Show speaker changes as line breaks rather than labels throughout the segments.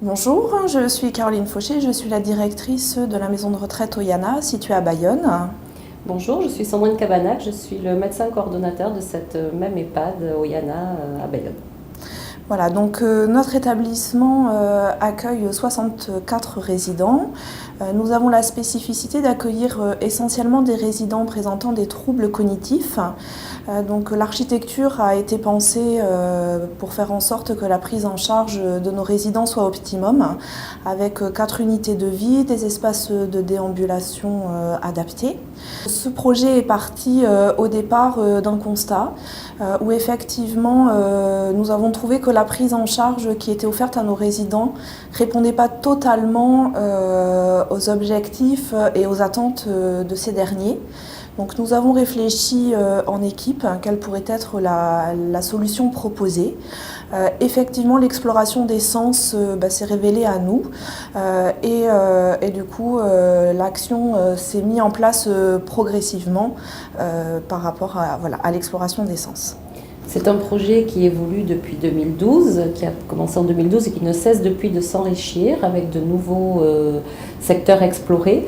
Bonjour, je suis Caroline Fauché, je suis la directrice de la maison de retraite Oyana située à Bayonne.
Bonjour, je suis Sandrine Cabanac, je suis le médecin coordonnateur de cette même EHPAD Oyana à Bayonne.
Voilà, donc notre établissement accueille 64 résidents. Nous avons la spécificité d'accueillir essentiellement des résidents présentant des troubles cognitifs. Donc l'architecture a été pensée pour faire en sorte que la prise en charge de nos résidents soit optimum, avec 4 unités de vie, des espaces de déambulation adaptés. Ce projet est parti au départ d'un constat où effectivement nous avons trouvé que la prise en charge qui était offerte à nos résidents ne répondait pas totalement aux objectifs et aux attentes de ces derniers. Donc nous avons réfléchi en équipe quelle pourrait être la solution proposée. Effectivement, l'exploration des sens s'est révélée à nous et du coup l'action s'est mise en place progressivement par rapport à l'exploration des sens.
C'est un projet qui évolue depuis 2012, qui a commencé en 2012 et qui ne cesse depuis de s'enrichir avec de nouveaux secteurs explorés.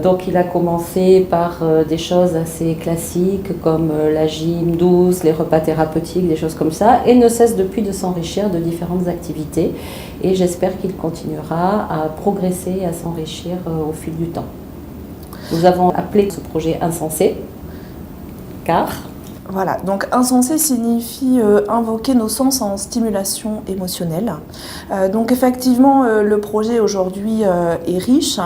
Donc il a commencé par des choses assez classiques comme la gym douce, les repas thérapeutiques, des choses comme ça, et ne cesse depuis de s'enrichir de différentes activités. Et j'espère qu'il continuera à progresser et à s'enrichir au fil du temps. Nous avons appelé ce projet Insensé, car...
Voilà, donc insensé signifie invoquer nos sens en stimulation émotionnelle. Donc effectivement, le projet aujourd'hui est riche.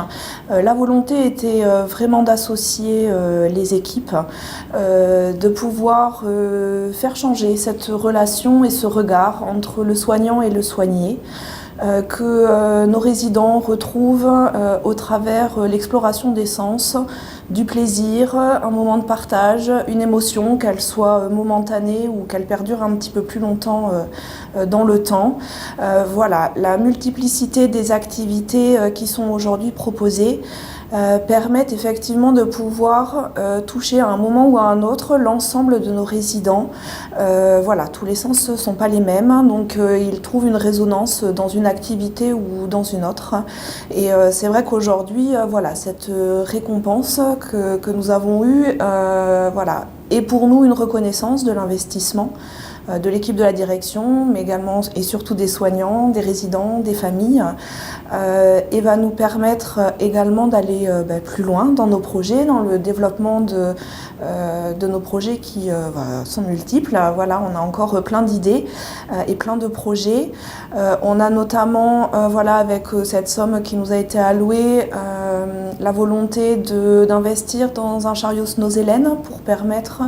La volonté était vraiment d'associer les équipes, de pouvoir faire changer cette relation et ce regard entre le soignant et le soigné. Que nos résidents retrouvent au travers l'exploration des sens, du plaisir, un moment de partage, une émotion, qu'elle soit momentanée ou qu'elle perdure un petit peu plus longtemps dans le temps. Voilà, la multiplicité des activités qui sont aujourd'hui proposées permettent effectivement de pouvoir toucher à un moment ou à un autre l'ensemble de nos résidents. Voilà, tous les sens ne sont pas les mêmes, donc ils trouvent une résonance dans une activité ou dans une autre. Et c'est vrai qu'aujourd'hui, voilà, cette récompense que nous avons eue, voilà, est pour nous une reconnaissance de l'investissement de l'équipe de la direction, mais également et surtout des soignants, des résidents, des familles, et va nous permettre également d'aller plus loin dans nos projets, dans le développement de nos projets qui sont multiples. Voilà, on a encore plein d'idées et plein de projets. On a notamment, voilà, avec cette somme qui nous a été allouée, la volonté d'investir dans un chariot Snozelen pour permettre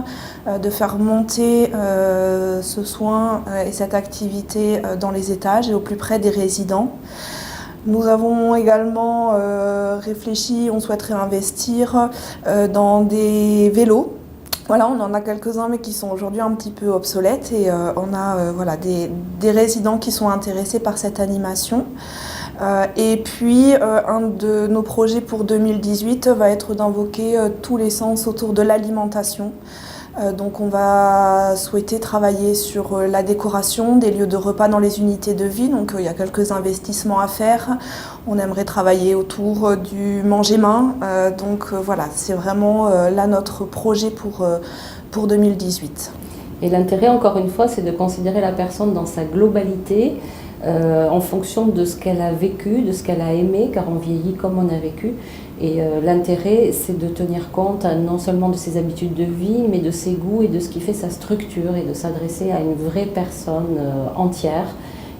de faire monter ce soin et cette activité dans les étages et au plus près des résidents. Nous avons également réfléchi, on souhaiterait investir dans des vélos. Voilà, on en a quelques-uns mais qui sont aujourd'hui un petit peu obsolètes et on a voilà, des résidents qui sont intéressés par cette animation. Et puis un de nos projets pour 2018 va être d'invoquer tous les sens autour de l'alimentation. Donc on va souhaiter travailler sur la décoration des lieux de repas dans les unités de vie. Donc il y a quelques investissements à faire. On aimerait travailler autour du manger main. Donc voilà, c'est vraiment là notre projet pour 2018.
Et l'intérêt, encore une fois, c'est de considérer la personne dans sa globalité, en fonction de ce qu'elle a vécu, de ce qu'elle a aimé, car on vieillit comme on a vécu. Et l'intérêt, c'est de tenir compte non seulement de ses habitudes de vie, mais de ses goûts et de ce qui fait sa structure, et de s'adresser à une vraie personne entière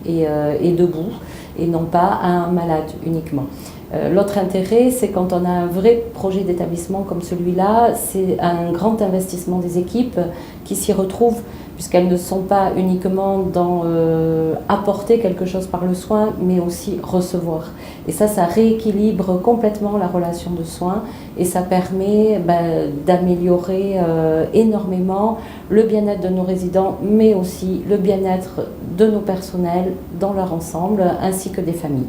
et debout, et non pas à un malade uniquement. L'autre intérêt, c'est quand on a un vrai projet d'établissement comme celui-là, c'est un grand investissement des équipes qui s'y retrouvent, puisqu'elles ne sont pas uniquement dans apporter quelque chose par le soin, mais aussi recevoir. Et ça rééquilibre complètement la relation de soins et ça permet d'améliorer énormément le bien-être de nos résidents, mais aussi le bien-être de nos personnels dans leur ensemble, ainsi que des familles.